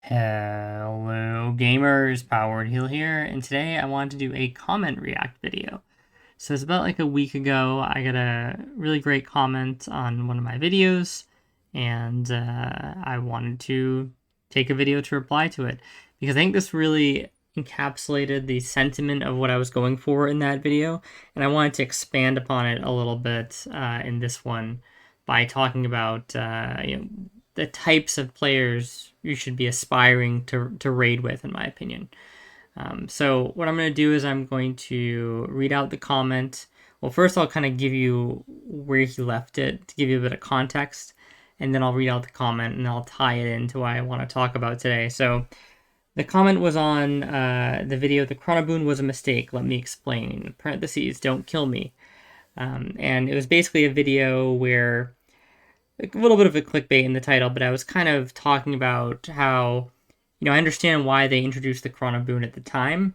Hello gamers, Powered Heal here, and today I wanted to do a comment react video. So it's about like a week ago, I got a really great comment on one of my videos, and I wanted to take a video to reply to it, because I think this really encapsulated the sentiment of what I was going for in that video, and I wanted to expand upon it a little bit in this one by talking about the types of players you should be aspiring to raid with, in my opinion. So what I'm going to do is I'm going to read out the comment. Well, first I'll kind of give you where he left it to give you a bit of context, and then I'll read out the comment and I'll tie it into what I want to talk about today. So the comment was on the video, "The Chronoboon was a mistake, let me explain. Parentheses, don't kill me." And it was basically a video where a little bit of a clickbait in the title, but I was kind of talking about how, I understand why they introduced the Chronoboon at the time,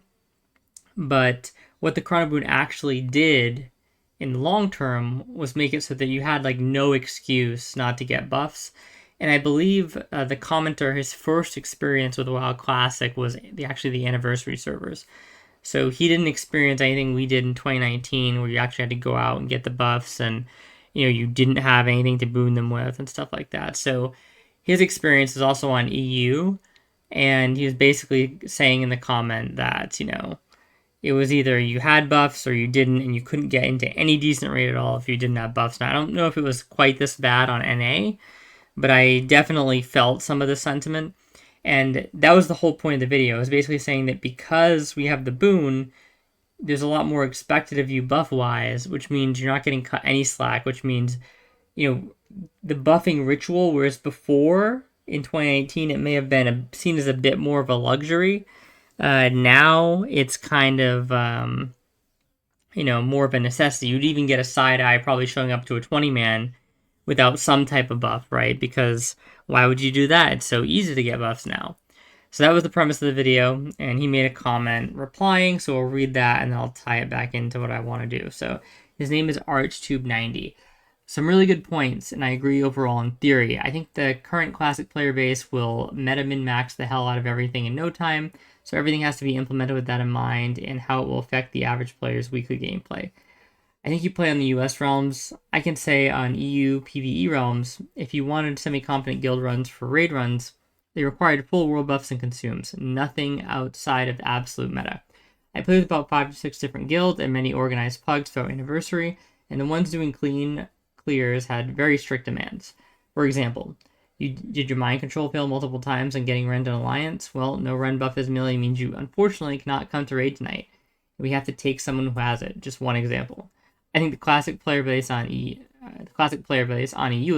but what the Chronoboon actually did in the long term was make it so that you had like no excuse not to get buffs. And I believe the commenter, his first experience with WoW Classic was actually the anniversary servers. So he didn't experience anything we did in 2019 where you actually had to go out and get the buffs and you didn't have anything to boon them with and stuff like that. So his experience is also on EU, and he was basically saying in the comment that, it was either you had buffs or you didn't, and you couldn't get into any decent raid at all if you didn't have buffs. Now, I don't know if it was quite this bad on NA, but I definitely felt some of the sentiment. And that was the whole point of the video. It was basically saying that because we have the boon, there's a lot more expected of you buff-wise, which means you're not getting cut any slack, which means, the buffing ritual, whereas before, in 2018, it may have been seen as a bit more of a luxury. Now, it's kind of, more of a necessity. You'd even get a side-eye probably showing up to a 20-man without some type of buff, right? Because why would you do that? It's so easy to get buffs now. So that was the premise of the video, and he made a comment replying, so we'll read that and then I'll tie it back into what I want to do. So his name is ArchTube90. Some really good points, and I agree overall in theory. I think the current Classic player base will meta min-max the hell out of everything in no time, so everything has to be implemented with that in mind and how it will affect the average player's weekly gameplay. I think you play on the US realms. I can say on EU PvE realms, if you wanted semi-competent guild runs for raid runs, they required full world buffs and consumes, nothing outside of absolute meta. I played with about 5 to 6 different guilds and many organized pugs throughout Anniversary, and the ones doing clean clears had very strict demands. For example, did your mind control fail multiple times and getting Rend in Alliance? Well, no Rend buff as melee means you unfortunately cannot come to raid tonight. We have to take someone who has it. Just one example. I think the classic player base on EU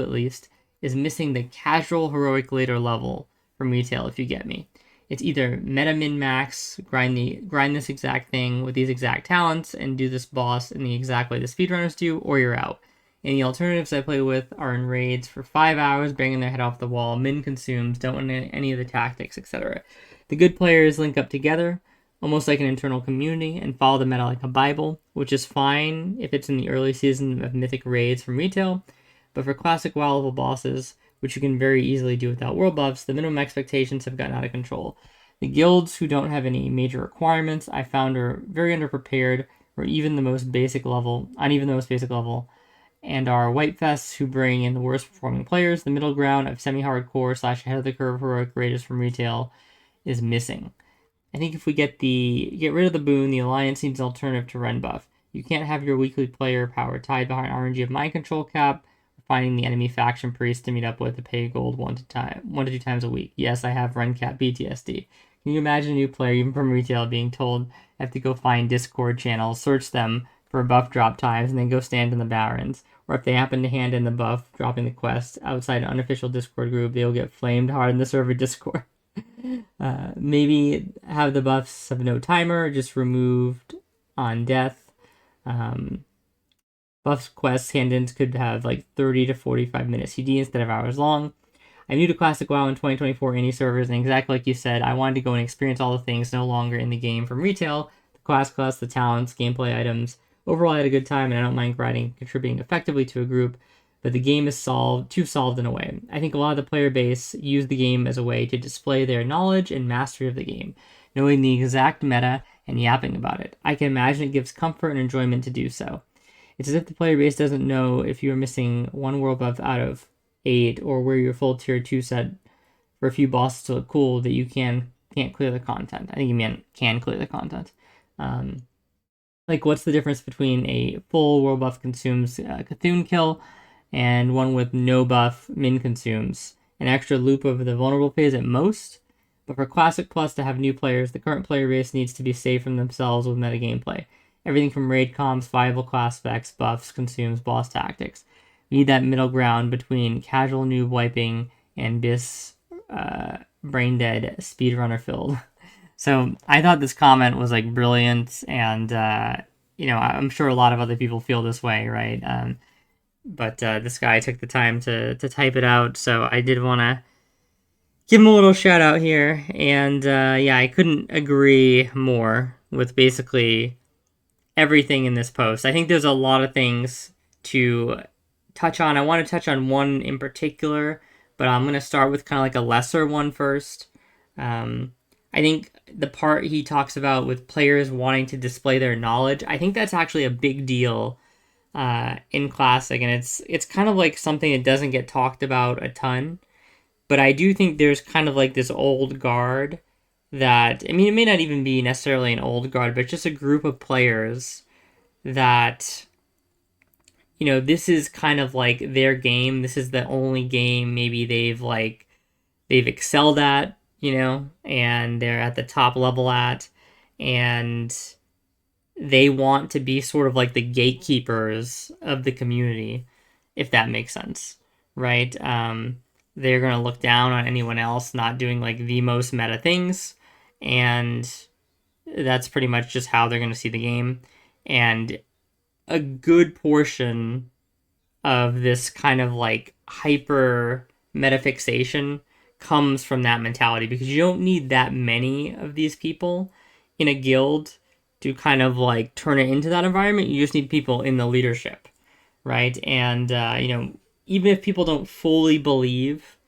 at least is missing the casual heroic later level from retail, if you get me. It's either meta min max, grind this exact thing with these exact talents and do this boss in the exact way the speedrunners do, or you're out. And the alternatives I play with are in raids for 5 hours, banging their head off the wall, min consumes, don't want any of the tactics, etc. The good players link up together, almost like an internal community, and follow the meta like a Bible, which is fine if it's in the early season of mythic raids from retail, but for classic WoW level bosses, which you can very easily do without world buffs, the minimum expectations have gotten out of control. The guilds who don't have any major requirements I found are very underprepared, or even the most basic level, and are Whitefests who bring in the worst performing players. The middle ground of semi-hardcore / ahead of the curve heroic raiders from retail is missing. I think if we get rid of the boon, the Alliance needs an alternative to Rend buff. You can't have your weekly player power tied behind RNG of mind control cap, finding the enemy faction priest to meet up with to pay gold 1 to 2 times a week. Yes, I have Rend cap PTSD. Can you imagine a new player, even from retail, being told I have to go find Discord channels, search them for buff drop times, and then go stand in the Barrens? Or if they happen to hand in the buff, dropping the quest outside an unofficial Discord group, they'll get flamed hard in the server Discord. Maybe have the buffs of no timer, just removed on death. Buffs quests hand-ins could have like 30 to 45 minute CD instead of hours long. I'm new to Classic WoW in 2024 any servers, and exactly like you said, I wanted to go and experience all the things no longer in the game from retail, the class, the talents, gameplay items. Overall, I had a good time, and I don't mind grinding, contributing effectively to a group, but the game is too solved in a way. I think a lot of the player base use the game as a way to display their knowledge and mastery of the game, knowing the exact meta and yapping about it. I can imagine it gives comfort and enjoyment to do so. It's as if the player base doesn't know if you are missing one world buff out of 8 or where your full tier 2 set for a few bosses to look cool that you can't clear the content. I think you meant can clear the content. Like, what's the difference between a full world buff consumes Cthulhu kill and one with no buff min consumes? An extra loop of the vulnerable phase at most? But for Classic Plus to have new players, the current player base needs to be safe from themselves with meta gameplay. Everything from raid comps, viable class specs, buffs, consumes, boss tactics. We need that middle ground between casual noob wiping and bis brain dead speedrunner filled. So I thought this comment was like brilliant, and I'm sure a lot of other people feel this way, right? But this guy took the time to type it out, so I did want to give him a little shout out here. And I couldn't agree more with basically everything in this post. I think there's a lot of things to touch on. I want to touch on one in particular, but I'm going to start with kind of like a lesser one first. I think the part he talks about with players wanting to display their knowledge, I think that's actually a big deal in Classic, and it's kind of like something that doesn't get talked about a ton. But I do think there's kind of like this old guard that, I mean, it may not even be necessarily an old guard, but just a group of players that, this is kind of like their game. This is the only game maybe they've excelled at, and they're at the top level at, and they want to be sort of like the gatekeepers of the community, if that makes sense, right? They're going to look down on anyone else not doing like the most meta things, and that's pretty much just how they're going to see the game. And a good portion of this kind of like hyper meta fixation comes from that mentality, because you don't need that many of these people in a guild to kind of like turn it into that environment. You just need people in the leadership, right? And even if people don't fully believe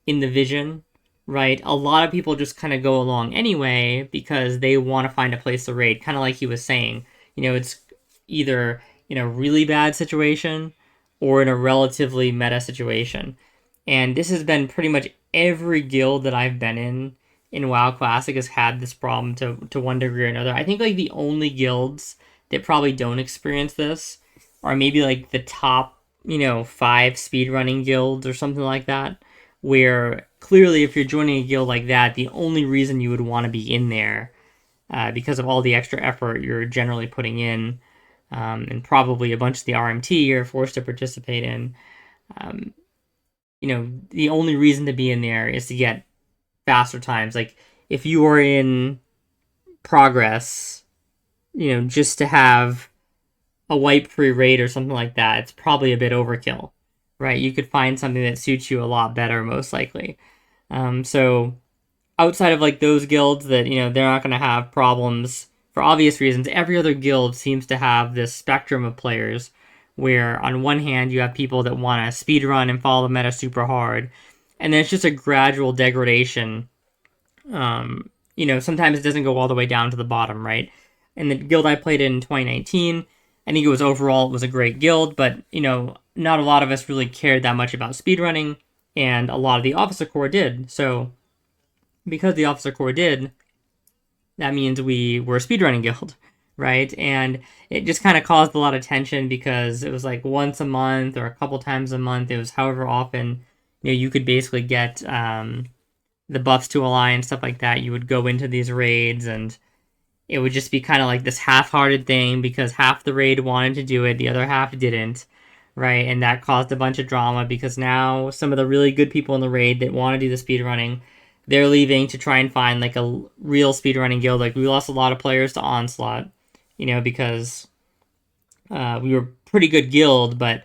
in the vision, right, a lot of people just kind of go along anyway because they want to find a place to raid, kind of like he was saying. It's either in a really bad situation or in a relatively meta situation. And this has been pretty much every guild that I've been in WoW Classic has had this problem to one degree or another. I think like the only guilds that probably don't experience this are maybe like the top, 5 speedrunning guilds or something like that, where clearly if you're joining a guild like that, the only reason you would want to be in there because of all the extra effort you're generally putting in, and probably a bunch of the RMT you're forced to participate in, the only reason to be in there is to get faster times. Like, if you are in progress, just to have a wipe-free raid or something like that, it's probably a bit overkill, right? You could find something that suits you a lot better, most likely. So outside of like those guilds that, they're not going to have problems for obvious reasons, every other guild seems to have this spectrum of players where on one hand you have people that want to speedrun and follow the meta super hard, and then it's just a gradual degradation. Sometimes it doesn't go all the way down to the bottom, right? And the guild I played in 2019, I think it was a great guild, but, not a lot of us really cared that much about speedrunning, and a lot of the Officer Corps did. So, because the Officer Corps did, that means we were a speedrunning guild, right? And it just kind of caused a lot of tension because it was like once a month or a couple times a month. It was however often, you could basically get the buffs to align, stuff like that. You would go into these raids, and it would just be kind of like this half-hearted thing because half the raid wanted to do it, the other half didn't, right? And that caused a bunch of drama because now some of the really good people in the raid that want to do the speedrunning, they're leaving to try and find like a real speedrunning guild. Like, we lost a lot of players to Onslaught, because we were a pretty good guild, but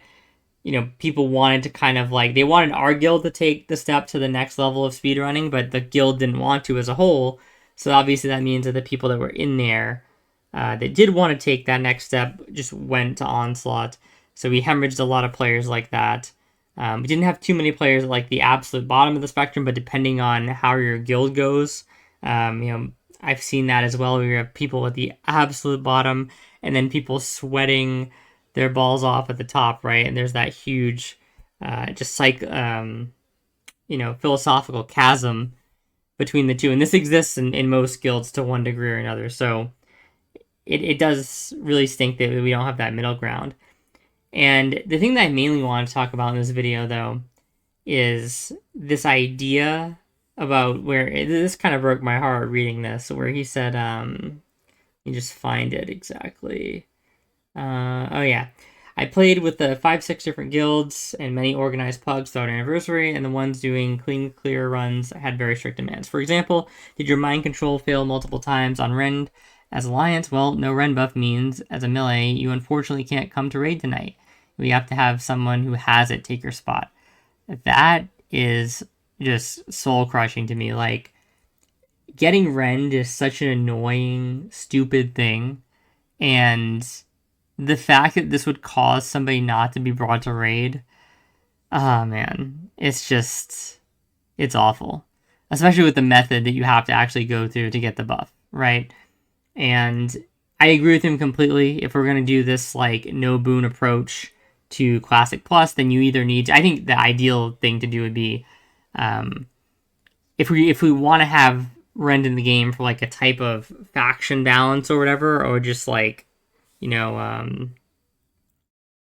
people wanted to kind of like, they wanted our guild to take the step to the next level of speedrunning, but the guild didn't want to as a whole. So obviously that means that the people that were in there that did want to take that next step just went to Onslaught. So we hemorrhaged a lot of players like that. We didn't have too many players at like the absolute bottom of the spectrum, but depending on how your guild goes, I've seen that as well. We have people at the absolute bottom, and then people sweating their balls off at the top, right? And there's that huge, philosophical chasm between the two, and this exists in most guilds to one degree or another. So it does really stink that we don't have that middle ground. And the thing that I mainly want to talk about in this video, though, is this idea about where this kind of broke my heart reading this, where he said, you just find it exactly. Oh yeah, I played with the 5-6 different guilds and many organized pugs throughout Anniversary, and the ones doing clean clear runs had very strict demands. For example, did your mind control fail multiple times on Rend as Alliance? Well, no Rend buff means, as a melee, you unfortunately can't come to raid tonight. We have to have someone who has it take your spot. That is just soul crushing to me. Like, getting Rend is such an annoying, stupid thing, and the fact that this would cause somebody not to be brought to raid, oh man, it's awful. Especially with the method that you have to actually go through to get the buff, right? And I agree with him completely. If we're going to do this like no boon approach to Classic Plus, then you either need to, I think the ideal thing to do would be if we want to have Rend in the game for like a type of faction balance or whatever, or just like, how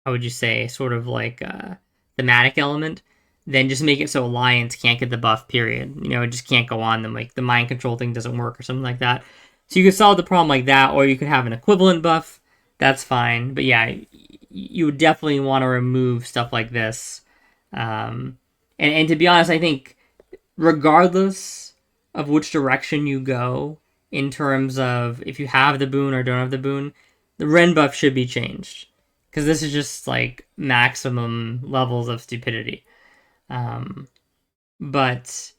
would you say, sort of like a thematic element, then just make it so Alliance can't get the buff, period. It just can't go on them, like the mind control thing doesn't work or something like that. So you could solve the problem like that, or you could have an equivalent buff. That's fine. But yeah, you would definitely want to remove stuff like this. And to be honest, I think regardless of which direction you go in terms of if you have the boon or don't have the boon, the Rend buff should be changed. Because this is just like maximum levels of stupidity. But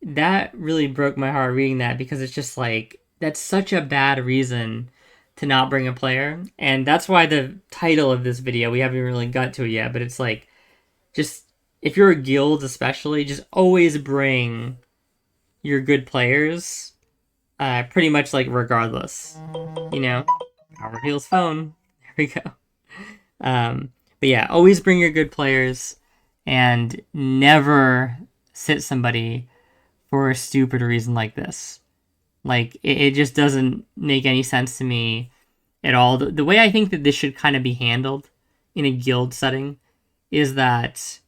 that really broke my heart reading that, because it's just like, that's such a bad reason to not bring a player. And that's why the title of this video, we haven't really got to it yet, but it's like, just, if you're a guild especially, just always bring your good players, pretty much like regardless. Howard Heal's phone. There we go. But yeah, always bring your good players and never sit somebody for a stupid reason like this. Like, it just doesn't make any sense to me at all. The way I think that this should kind of be handled in a guild setting is that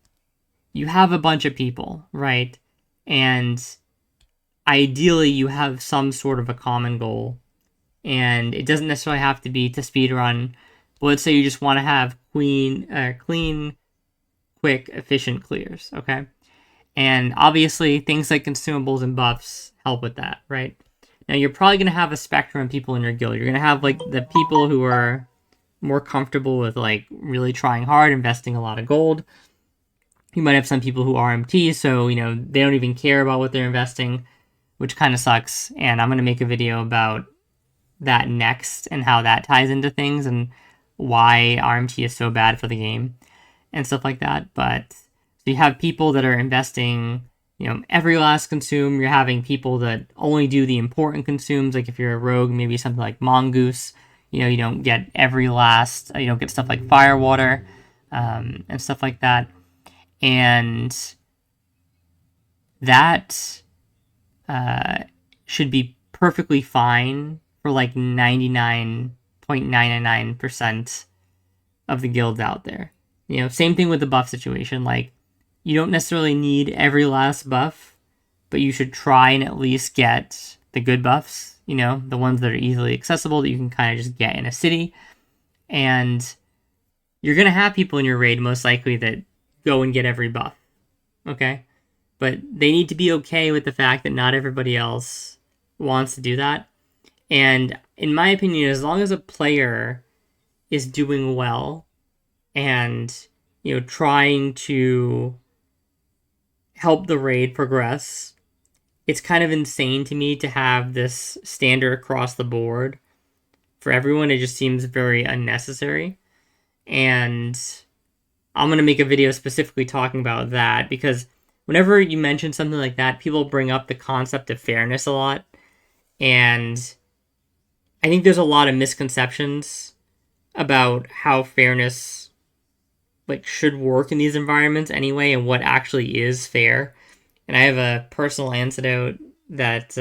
you have a bunch of people, right? And ideally you have some sort of a common goal. And it doesn't necessarily have to be to speedrun. But let's say you just want to have clean, quick, efficient clears, okay? And obviously things like consumables and buffs help with that, right? Now, you're probably going to have a spectrum of people in your guild. You're going to have, like, the people who are more comfortable with, like, really trying hard, investing a lot of gold. You might have some people who are MT, so, they don't even care about what they're investing, which kind of sucks. And I'm going to make a video about that next and how that ties into things and why RMT is so bad for the game and stuff like that. But so you have people that are investing every last consume. You're having people that only do the important consumes. Like if you're a rogue, maybe something like Mongoose, you don't get every last, you don't get stuff like Firewater, and stuff like that. And that should be perfectly fine for like 99.999% of the guilds out there. Same thing with the buff situation. Like, you don't necessarily need every last buff, but you should try and at least get the good buffs, the ones that are easily accessible that you can kind of just get in a city. And you're going to have people in your raid most likely that go and get every buff, okay? But they need to be okay with the fact that not everybody else wants to do that. And in my opinion, as long as a player is doing well and, trying to help the raid progress, it's kind of insane to me to have this standard across the board for everyone. It just seems very unnecessary. And I'm going to make a video specifically talking about that, because whenever you mention something like that, people bring up the concept of fairness a lot. And I think there's a lot of misconceptions about how fairness like should work in these environments anyway, and what actually is fair. And I have a personal anecdote that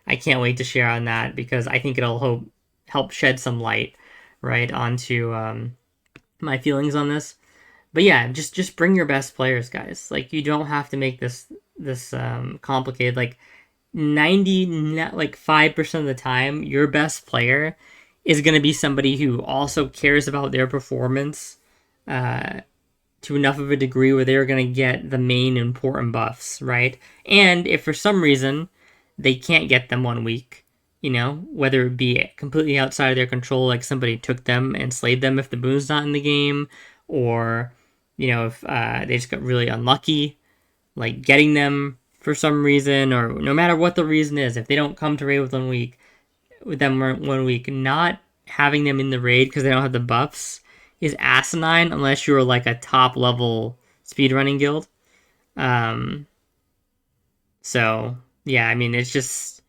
I can't wait to share on that, because I think it'll help shed some light right onto my feelings on this. But yeah, just bring your best players, guys. Like, you don't have to make this complicated. Like 5% of the time, your best player is going to be somebody who also cares about their performance to enough of a degree where they're going to get the main important buffs, right? And if for some reason they can't get them one week, whether it be completely outside of their control, like somebody took them and slayed them if the boon's not in the game, or, if they just got really unlucky, like getting them for some reason, or no matter what the reason is, if they don't come to raid with them 1 week, not having them in the raid because they don't have the buffs is asinine, unless you're like a top level speedrunning guild. So yeah, I mean, it's just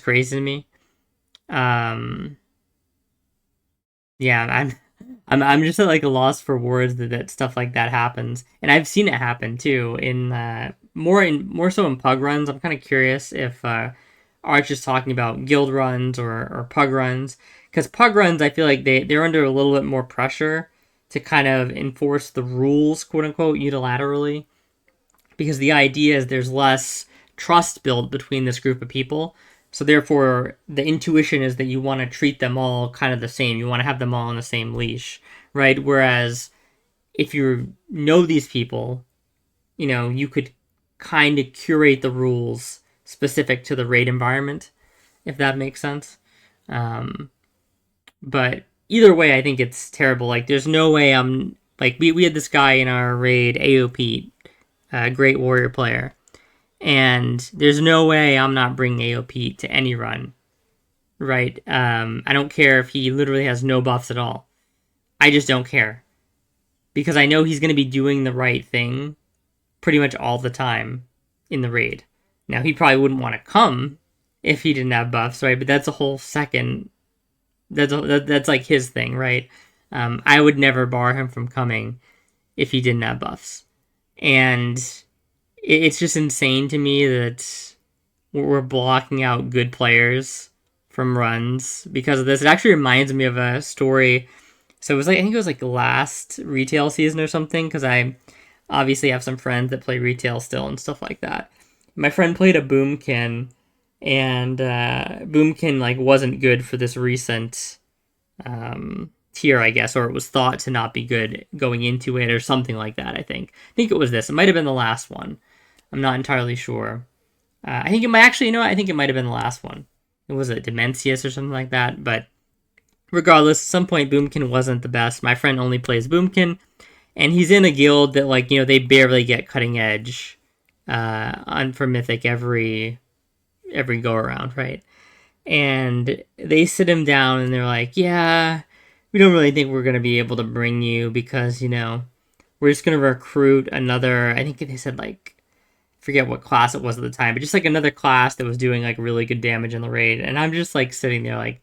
crazy to me. Yeah, I'm just at like a loss for words that stuff like that happens, and I've seen it happen too in more so in pug runs. I'm kind of curious if Arch is talking about guild runs or pug runs, because pug runs, I feel like they're under a little bit more pressure to kind of enforce the rules, quote unquote, unilaterally, because the idea is there's less trust built between this group of people. So therefore, the intuition is that you want to treat them all kind of the same. You want to have them all on the same leash, right? Whereas if you know these people, you could kind of curate the rules specific to the raid environment, if that makes sense. But either way, I think it's terrible. Like, there's no way I'm like, we had this guy in our raid, AOP, a great warrior player, and there's no way I'm not bringing AOP to any run, right? I don't care if he literally has no buffs at all. I just don't care, because I know he's going to be doing the right thing pretty much all the time in the raid. Now, he probably wouldn't want to come if he didn't have buffs, right? But that's a whole second. That's like his thing, right? I would never bar him from coming if he didn't have buffs, and it's just insane to me that we're blocking out good players from runs because of this. It actually reminds me of a story. So it was like, I think it was like last retail season or something, because I obviously have some friends that play retail still and stuff like that. My friend played a Boomkin, and Boomkin like wasn't good for this recent tier, I guess, or it was thought to not be good going into it or something like that. I think it was this. It might have been the last one. I'm not entirely sure. I think it might actually, I think it might have been the last one. It was a Demencius or something like that. But regardless, at some point, Boomkin wasn't the best. My friend only plays Boomkin, and he's in a guild that, like, they barely get cutting edge for Mythic every go around, right? And they sit him down and they're like, yeah, we don't really think we're going to be able to bring you because, we're just going to recruit another, I think they said, like, forget what class it was at the time, but just like another class that was doing like really good damage in the raid. And I'm just like sitting there like,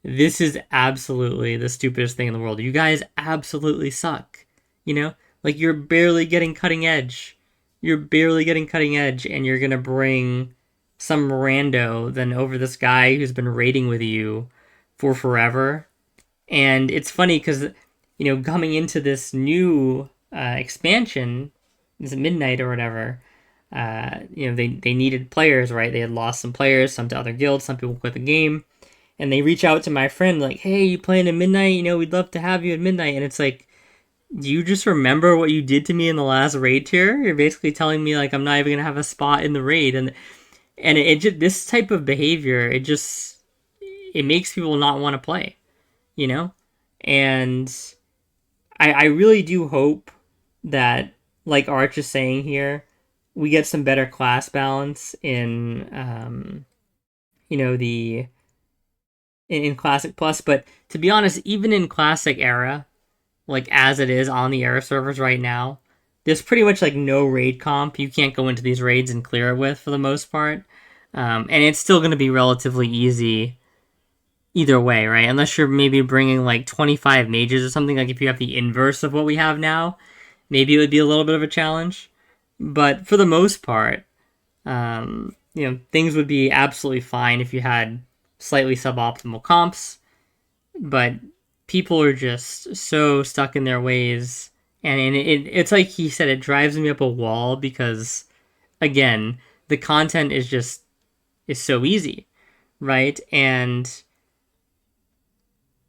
this is absolutely the stupidest thing in the world. You guys absolutely suck. Like, you're barely getting cutting edge. You're barely getting cutting edge, and you're going to bring some rando then over this guy who's been raiding with you for forever. And it's funny because, coming into this new expansion, this Midnight or whatever, they needed players, right? They had lost some players, some to other guilds, some people quit the game. And they reach out to my friend like, hey, you playing at Midnight? We'd love to have you at Midnight. And it's like, do you just remember what you did to me in the last raid tier? You're basically telling me like I'm not even going to have a spot in the raid. And it just, this type of behavior, it makes people not want to play, And I really do hope that, like Arch is saying here, we get some better class balance in, in Classic Plus. But to be honest, even in Classic era, like as it is on the Era servers right now, there's pretty much like no raid comp you can't go into these raids and clear it with for the most part. And it's still going to be relatively easy either way, right? Unless you're maybe bringing like 25 mages or something, like if you have the inverse of what we have now, maybe it would be a little bit of a challenge. But for the most part, things would be absolutely fine if you had slightly suboptimal comps. But people are just so stuck in their ways, and it's like he said, it drives me up a wall because, again, the content is so easy, right? And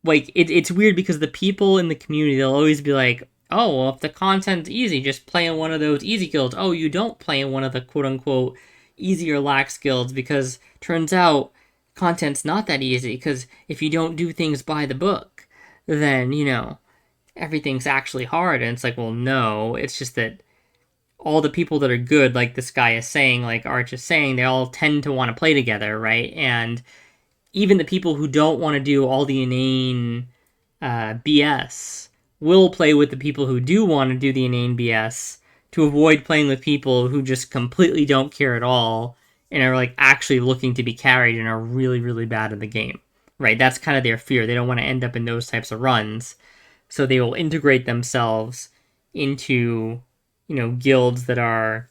like it's weird because the people in the community, they'll always be like, oh, well, if the content's easy, just play in one of those easy guilds. Oh, you don't play in one of the quote unquote easy or lax guilds because turns out content's not that easy, because if you don't do things by the book, then everything's actually hard. And it's like, well, no, it's just that all the people that are good, like this guy is saying, like Arch is saying, they all tend to want to play together, right? And even the people who don't want to do all the inane BS will play with the people who do want to do the inane BS to avoid playing with people who just completely don't care at all and are like actually looking to be carried and are really, really bad at the game. Right? That's kind of their fear. They don't want to end up in those types of runs. So they will integrate themselves into, guilds that are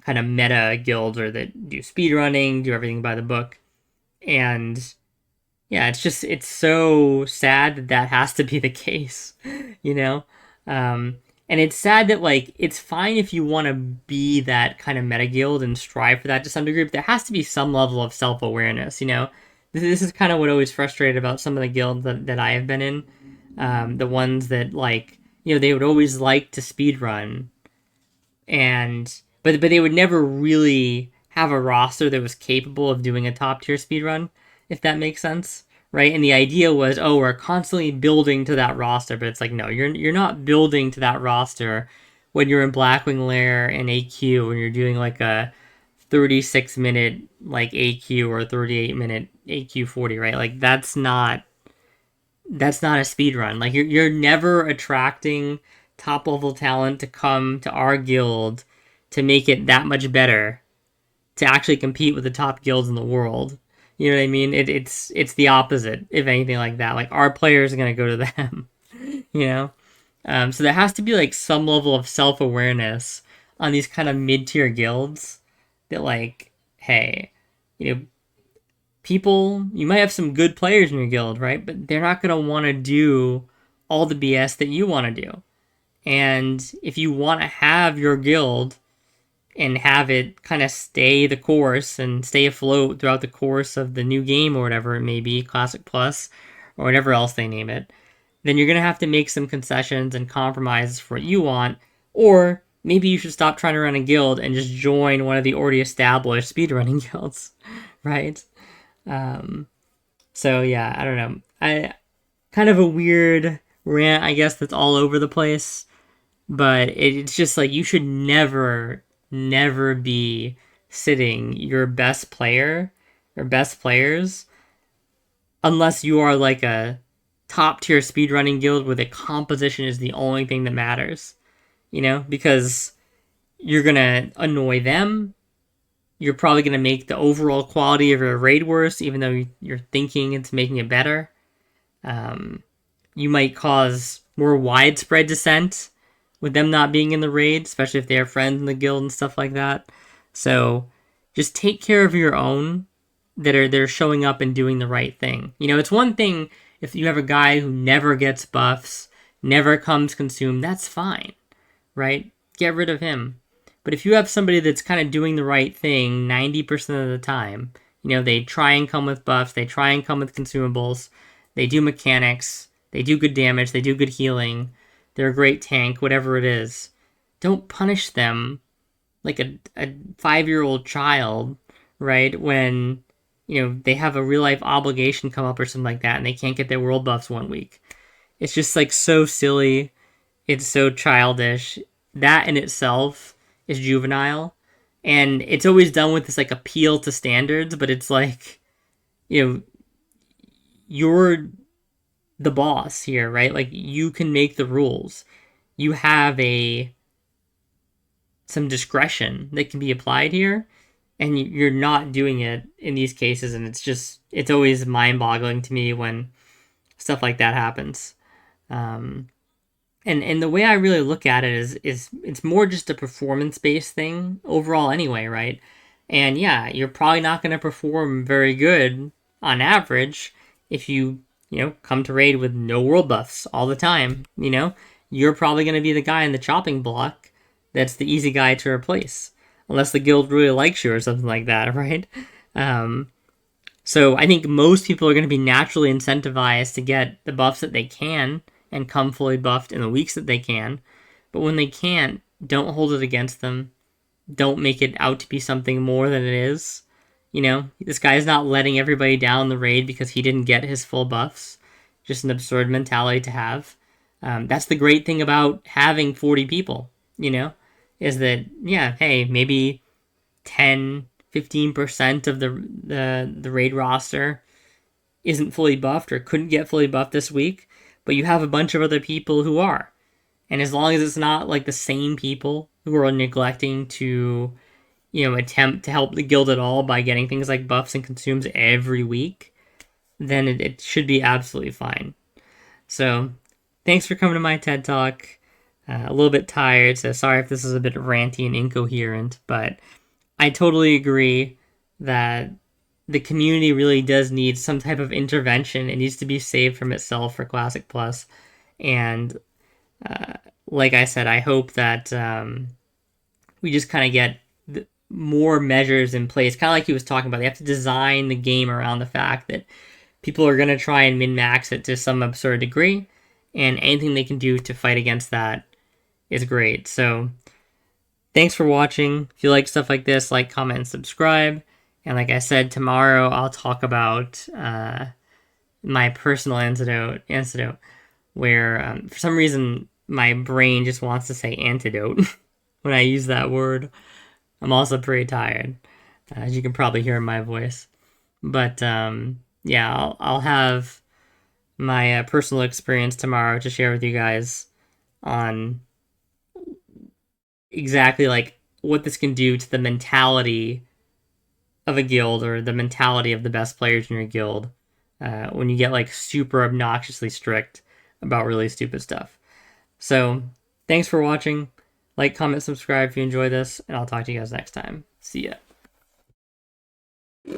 kind of meta guilds or that do speedrunning, do everything by the book. And yeah, it's so sad that that has to be the case, you know? And it's sad that, like, it's fine if you want to be that kind of meta guild and strive for that to some degree, but there has to be some level of self awareness, you know? This is kind of what always frustrated about some of the guilds that I have been in. The ones that, like, they would always like to speedrun, but they would never really have a roster that was capable of doing a top tier speedrun, if that makes sense, right? And the idea was, oh, we're constantly building to that roster, but it's like, no, you're not building to that roster when you're in Blackwing Lair and AQ and you're doing like a 36-minute like AQ or 38-minute AQ 40, right? Like that's not a speed run. Like you're never attracting top level talent to come to our guild to make it that much better to actually compete with the top guilds in the world. You know what I mean? It's the opposite, if anything like that. Like our players are gonna go to them, you know. So there has to be like some level of self awareness on these kind of mid tier guilds that, like, hey, people, you might have some good players in your guild, right? But they're not gonna want to do all the BS that you want to do. And if you want to have your guild and have it kind of stay the course and stay afloat throughout the course of the new game or whatever it may be, Classic Plus or whatever else they name it, then you're going to have to make some concessions and compromises for what you want. Or maybe you should stop trying to run a guild and just join one of the already established speedrunning guilds, right? So yeah, I don't know. I kind of a weird rant, I guess, that's all over the place. But it's just like you should never be sitting your best player or best players unless you are like a top tier speedrunning guild where the composition is the only thing that matters, because you're gonna annoy them. You're probably gonna make the overall quality of your raid worse, even though you're thinking it's making it better. You might cause more widespread dissent with them not being in the raid, especially if they have friends in the guild and stuff like that. So just take care of your own that are showing up and doing the right thing. It's one thing if you have a guy who never gets buffs, never comes consumed, that's fine, right? Get rid of him. But if you have somebody that's kind of doing the right thing 90% of the time, they try and come with buffs, they try and come with consumables, they do mechanics, they do good damage, they do good healing, they're a great tank, whatever it is. Don't punish them like a 5-year-old child, right? When, they have a real life obligation come up or something like that and they can't get their world buffs one week. It's just like so silly. It's so childish. That in itself is juvenile. And it's always done with this like appeal to standards, but it's like, you're the boss here, right? Like, you can make the rules. You have some discretion that can be applied here, and you're not doing it in these cases, and it's always mind-boggling to me when stuff like that happens. Um, and the way I really look at it is it's more just a performance based thing overall anyway, right? And yeah, you're probably not going to perform very good on average if you come to raid with no world buffs all the time. You're probably going to be the guy in the chopping block that's the easy guy to replace, unless the guild really likes you or something like that, right? Um, so I think most people are going to be naturally incentivized to get the buffs that they can and come fully buffed in the weeks that they can. But when they can't, don't hold it against them. Don't make it out to be something more than it is. This guy is not letting everybody down the raid because he didn't get his full buffs. Just an absurd mentality to have. That's the great thing about having 40 people, is that, yeah, hey, maybe 10, 15% of the raid roster isn't fully buffed or couldn't get fully buffed this week, but you have a bunch of other people who are. And as long as it's not like the same people who are neglecting to, attempt to help the guild at all by getting things like buffs and consumes every week, then it should be absolutely fine. So, thanks for coming to my TED Talk. A little bit tired, so sorry if this is a bit ranty and incoherent, but I totally agree that the community really does need some type of intervention. It needs to be saved from itself for Classic Plus. And like I said, I hope that we just kind of get more measures in place. Kind of like he was talking about, they have to design the game around the fact that people are going to try and min-max it to some absurd degree. And anything they can do to fight against that is great. So thanks for watching. If you like stuff like this, like, comment, and subscribe. And like I said, tomorrow I'll talk about my personal antidote, where for some reason my brain just wants to say antidote when I use that word. I'm also pretty tired, as you can probably hear in my voice. But yeah, I'll have my personal experience tomorrow to share with you guys on exactly like what this can do to the mentality of a guild or the mentality of the best players in your guild when you get like super obnoxiously strict about really stupid stuff. So thanks for watching. Like, comment, subscribe if you enjoy this, and I'll talk to you guys next time. See ya.